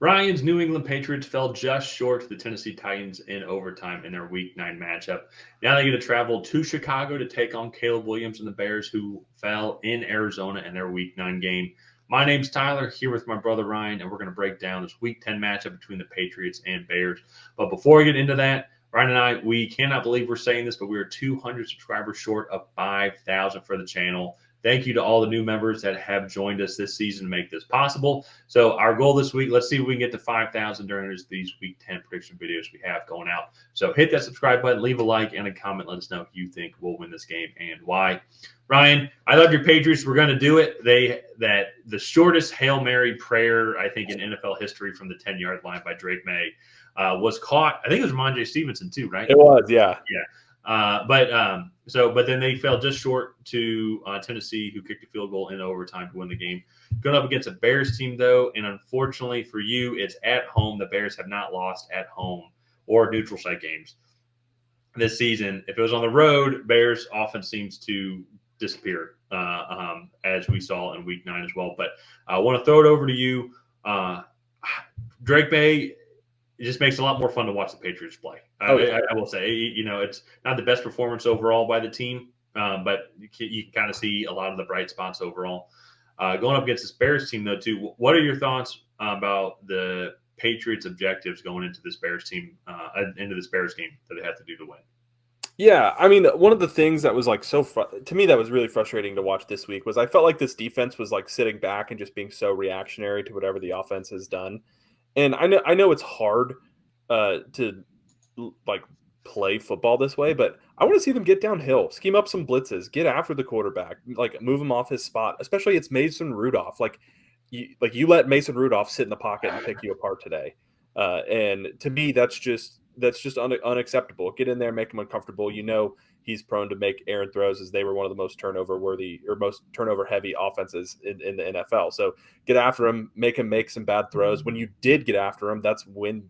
Ryan's New England Patriots fell just short to the Tennessee Titans in overtime in their Week 9 matchup. Now they get to travel to Chicago to take on Caleb Williams and the Bears, who fell in Arizona in their Week 9 game. My name's Tyler, here with my brother Ryan, and we're going to break down this Week 10 matchup between the Patriots and Bears. But before we get into that, Ryan and I, we cannot believe we're saying this, but we are 200 subscribers short of 5,000 for the channel. Thank you to all the new members that have joined us this season to make this possible. So our goal this week, let's see if we can get to 5,000 during these Week 10 prediction videos we have going out. So hit that subscribe button, leave a like, and a comment. Let us know if you think we'll win this game and why. Ryan, I love your Patriots. We're going to do it. The shortest Hail Mary prayer, I think, in NFL history from the 10-yard line by Drake May was caught. I think it was Ramondre Stevenson too, right? It was, yeah. Yeah. But then they fell just short to Tennessee, who kicked a field goal in overtime to win the game. Going up against a Bears team, though, and unfortunately for you, it's at home. The Bears have not lost at home or neutral site games this season. If it was on the road, Bears often seems to disappear, as we saw in Week 9 as well. But I want to throw it over to you. Drake May, it just makes it a lot more fun to watch the Patriots play. I will say, it's not the best performance overall by the team, but you can kind of see a lot of the bright spots overall. Going up against this Bears team, though, too, what are your thoughts about the Patriots' objectives going into this Bears team, into this Bears game that they have to do to win? Yeah, I mean, one of the things that was to me that was really frustrating to watch this week was I felt like this defense was like sitting back and just being so reactionary to whatever the offense has done. And I know it's hard to like play football this way, but I want to see them get downhill, scheme up some blitzes, get after the quarterback, like move him off his spot. Especially it's Mason Rudolph. You let Mason Rudolph sit in the pocket and pick you apart today. And to me, that's just unacceptable. Get in there, make him uncomfortable. He's prone to make errant throws, as they were one of the most most turnover heavy offenses in the NFL. So get after him, make him make some bad throws. When you did get after him, that's when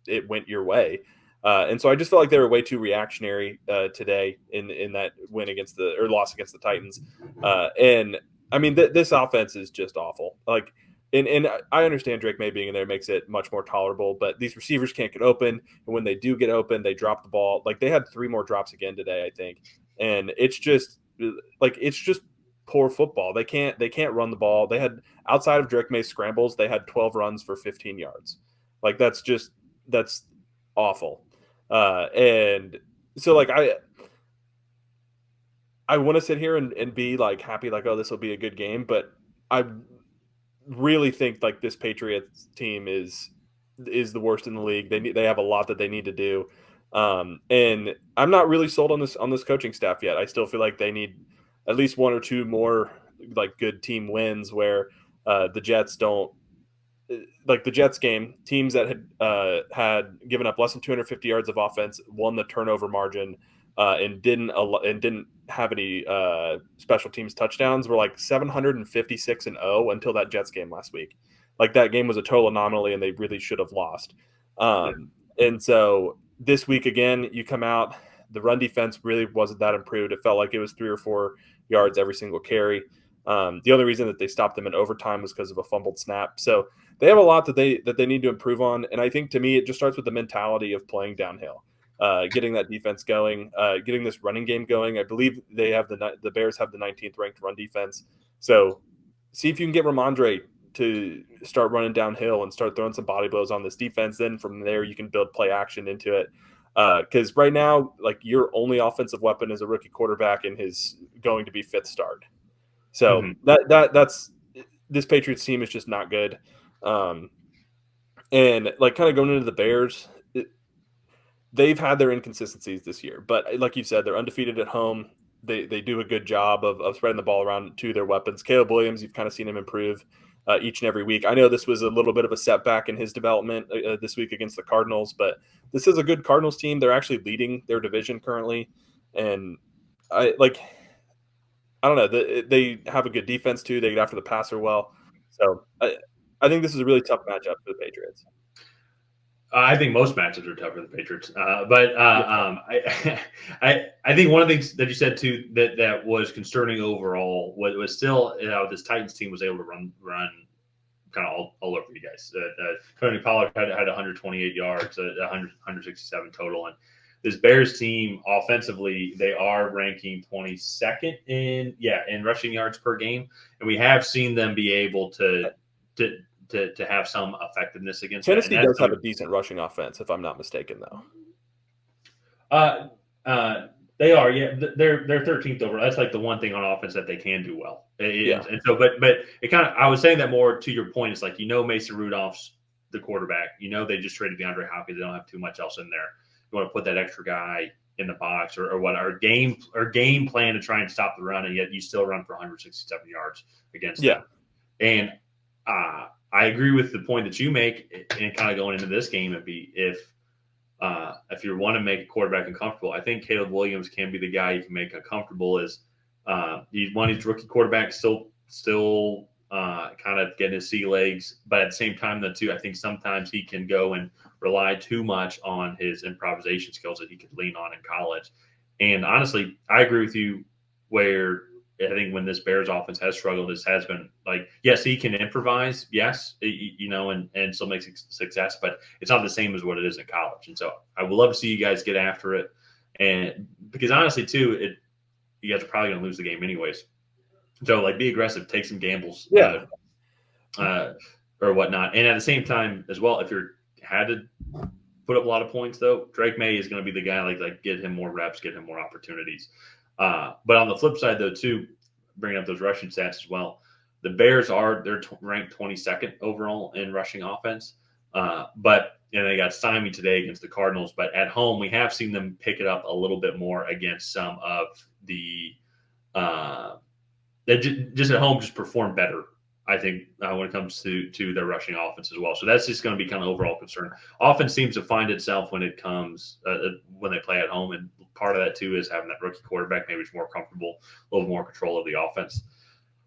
it went your way. And so I just felt like they were way too reactionary today in that loss against the Titans. And I mean, this offense is just awful. And I understand Drake May being in there makes it much more tolerable, but these receivers can't get open. And when they do get open, they drop the ball. Like, they had 3 more drops again today, I think. And it's just poor football. They can't run the ball. They had, outside of Drake May's scrambles, they had 12 runs for 15 yards. Like, that's awful. And so I want to sit here and be like happy, like, oh, this will be a good game, but I really think like this Patriots team is the worst in the league. They have a lot that they need to do, and I'm not really sold on this coaching staff yet. I still feel like they need at least 1 or 2 more like good team wins where the Jets don't, like the Jets game. Teams that had given up less than 250 yards of offense won the turnover margin. And didn't have any special teams touchdowns were like 756-0 until that Jets game last week. Like, that game was a total anomaly, and they really should have lost. And so this week again, you come out, the run defense really wasn't that improved. It felt like it was 3 or 4 yards every single carry. The only reason that they stopped them in overtime was because of a fumbled snap. So they have a lot that they need to improve on. And I think, to me, it just starts with the mentality of playing downhill. Getting that defense going, getting this running game going. I believe they have the Bears have the 19th ranked run defense. So see if you can get Ramondre to start running downhill and start throwing some body blows on this defense. Then from there, you can build play action into it. Because right now, like, your only offensive weapon is a rookie quarterback and his going to be 5th start. So that's this Patriots team is just not good. And like, kind of going into the Bears, they've had their inconsistencies this year, but like you said, they're undefeated at home. They do a good job of spreading the ball around to their weapons. Caleb Williams, you've kind of seen him improve each and every week. I know this was a little bit of a setback in his development this week against the Cardinals, but this is a good Cardinals team. They're actually leading their division currently, and I don't know. They have a good defense too. They get after the passer well, so I think this is a really tough matchup for the Patriots. I think most matches are tough for the Patriots, but I think one of the things that you said too that was concerning overall was still this Titans team was able to run kind of all over you guys. Tony Pollard had 128 yards, 167 total, and this Bears team offensively, they are ranking 22nd in rushing yards per game, and we have seen them be able to have some effectiveness against that. Tennessee does have a decent rushing offense, if I'm not mistaken, though. They are, yeah. They're 13th overall. That's like the one thing on offense that they can do well. Yeah. And so, but it kind of, I was saying that more to your point. It's like, Mason Rudolph's the quarterback. They just traded DeAndre Hopkins. They don't have too much else in there. You want to put that extra guy in the box or what? Our game plan to try and stop the run, and yet you still run for 167 yards against them. And I agree with the point that you make, and kind of going into this game, it'd be if you want to make a quarterback uncomfortable, I think Caleb Williams can be the guy you can make uncomfortable. Is he's one of these rookie quarterbacks still kind of getting his sea legs, but at the same time, though, too, I think sometimes he can go and rely too much on his improvisation skills that he could lean on in college. And honestly, I agree with you where I think when this Bears offense has struggled, this has been like, yes, he can improvise, yes, and still make success, but it's not the same as what it is in college. And so I would love to see you guys get after it. And because honestly, too, you guys are probably going to lose the game anyways. So like, be aggressive, take some gambles, or whatnot. And at the same time as well, if you're had to put up a lot of points, though, Drake May is going to be the guy, like get him more reps, get him more opportunities. But on the flip side, though, too, bringing up those rushing stats as well, the Bears they're ranked 22nd overall in rushing offense. But they got stymied today against the Cardinals. But at home, we have seen them pick it up a little bit more against some of the they just at home just perform better, I think, when it comes to their rushing offense as well. So that's just going to be kind of overall concern. Offense seems to find itself when it comes when they play at home, and part of that too is having that rookie quarterback. Maybe it's more comfortable, a little more control of the offense.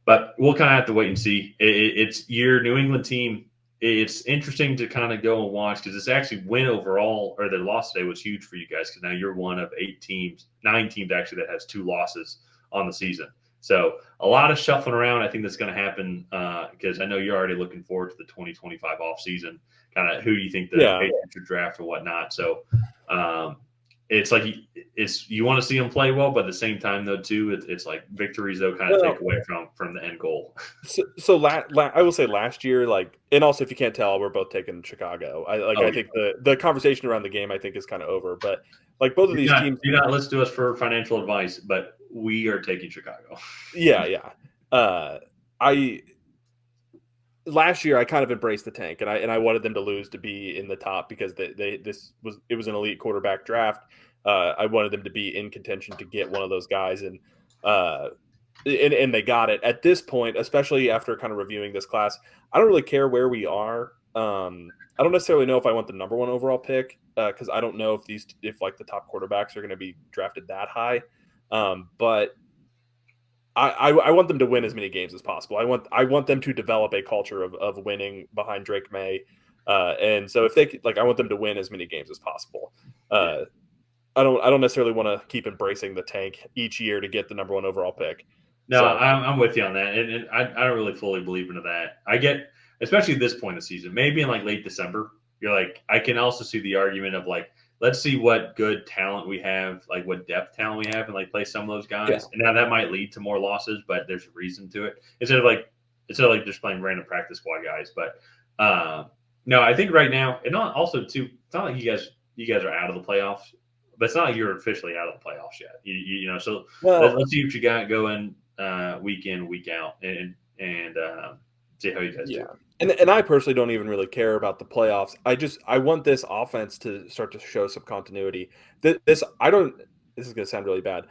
But we'll kind of have to wait and see. It's your New England team. It's interesting to kind of go and watch because it's actually win overall, or the loss today was huge for you guys because now you're one of 9 teams actually that has 2 losses on the season. So a lot of shuffling around. I think that's going to happen because I know you're already looking forward to the 2025 offseason, kind of who you think the Patriots should draft or whatnot. So it's like you want to see them play well, but at the same time, though, too, it's like victories, though, kind of take away from the end goal. So I will say last year, and also if you can't tell, we're both taking Chicago. I think the conversation around the game, I think, is kind of over. But both of these teams, do not listen to us for financial advice, but we are taking Chicago. Yeah. Last year I kind of embraced the tank, and I wanted them to lose to be in the top because it was an elite quarterback draft. I wanted them to be in contention to get one of those guys, and they got it. At this point, especially after kind of reviewing this class, I don't really care where we are. I don't necessarily know if I want the number 1 overall pick because I don't know if the top quarterbacks are going to be drafted that high. But I want them to win as many games as possible. I want them to develop a culture of winning behind Drake May, and so if they I want them to win as many games as possible. I don't necessarily want to keep embracing the tank each year to get the number 1 overall pick. No, so, I'm with you on that, and I don't really fully believe into that. I get, especially at this point of the season, maybe in late December, you're I can also see the argument of let's see what good talent we have, what depth talent we have, and play some of those guys. Yeah. And now that might lead to more losses, but there's a reason to it instead of just playing random practice squad guys. But no, I think right now, and also too, it's not like you guys are out of the playoffs, but it's not like you're officially out of the playoffs yet. So let's see what you got going week in, week out, and see how you guys do. And I personally don't even really care about the playoffs. I want this offense to start to show some continuity. This is going to sound really bad.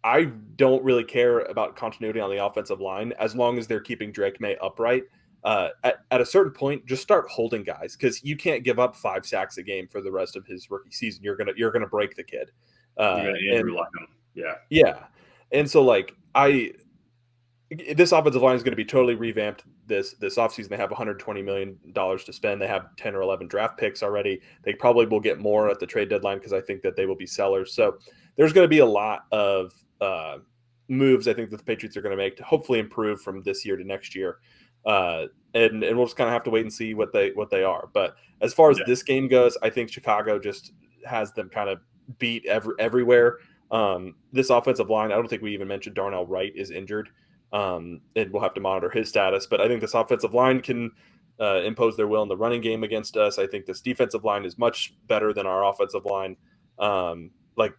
I don't really care about continuity on the offensive line as long as they're keeping Drake May upright. At a certain point, just start holding guys because you can't give up 5 sacks a game for the rest of his rookie season. You're gonna break the kid. You're gonna Andrew Luck him. Yeah. And so this offensive line is going to be totally revamped this offseason. They have $120 million to spend. They have 10 or 11 draft picks already. They probably will get more at the trade deadline because I think that they will be sellers. So there's going to be a lot of moves I think that the Patriots are going to make to hopefully improve from this year to next year. And we'll just kind of have to wait and see what they are. But as far as Yeah. this game goes, I think Chicago just has them kind of beat everywhere. This offensive line, I don't think we even mentioned Darnell Wright is injured, and we'll have to monitor his status. But I think this offensive line can impose their will in the running game against us. I think this defensive line is much better than our offensive line. Like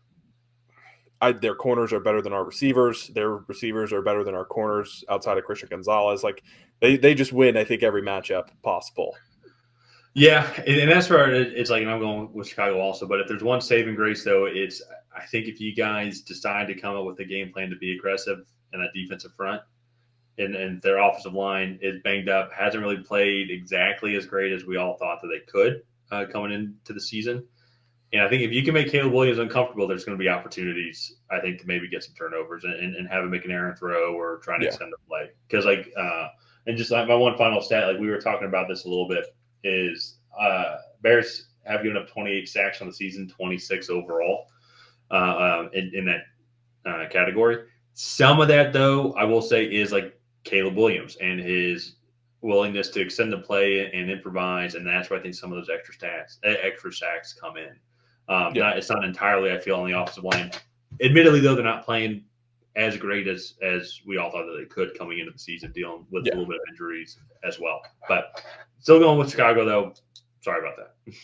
their corners are better than our receivers. Their receivers are better than our corners outside of Christian Gonzalez. Like they just win, I think, every matchup possible. Yeah, and that's where it's like, and I'm going with Chicago also. But if there's one saving grace, though, it's I think if you guys decide to come up with a game plan to be aggressive in that defensive front, and their offensive line is banged up, hasn't really played exactly as great as we all thought that they could coming into the season. And I think if you can make Caleb Williams uncomfortable, there's going to be opportunities, I think, to maybe get some turnovers and have him make an errant throw or try to Yeah. extend the play. Because, and just like my one final stat, like we were talking about this a little bit, is Bears have given up 28 sacks on the season, 26 overall in that category. Some of that, though, I will say, is like Caleb Williams and his willingness to extend the play and improvise, and that's where I think some of those extra sacks come in. Yeah. It's not entirely, I feel, on the offensive line. Admittedly, though, they're not playing as great as we all thought that they could coming into the season, dealing with a little bit of injuries as well. But still going with Chicago, though. Sorry about that.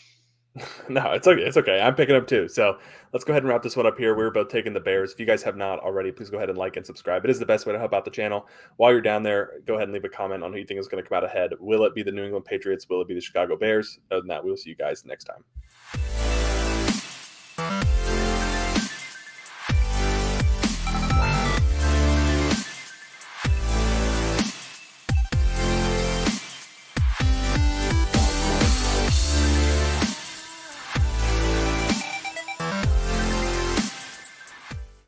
No, it's okay. It's okay. I'm picking up too. So let's go ahead and wrap this one up here. We're both taking the Bears. If you guys have not already, please go ahead and like and subscribe. It is the best way to help out the channel. While you're down there, go ahead and leave a comment on who you think is going to come out ahead. Will it be the New England Patriots? Will it be the Chicago Bears? Other than that, we'll see you guys next time.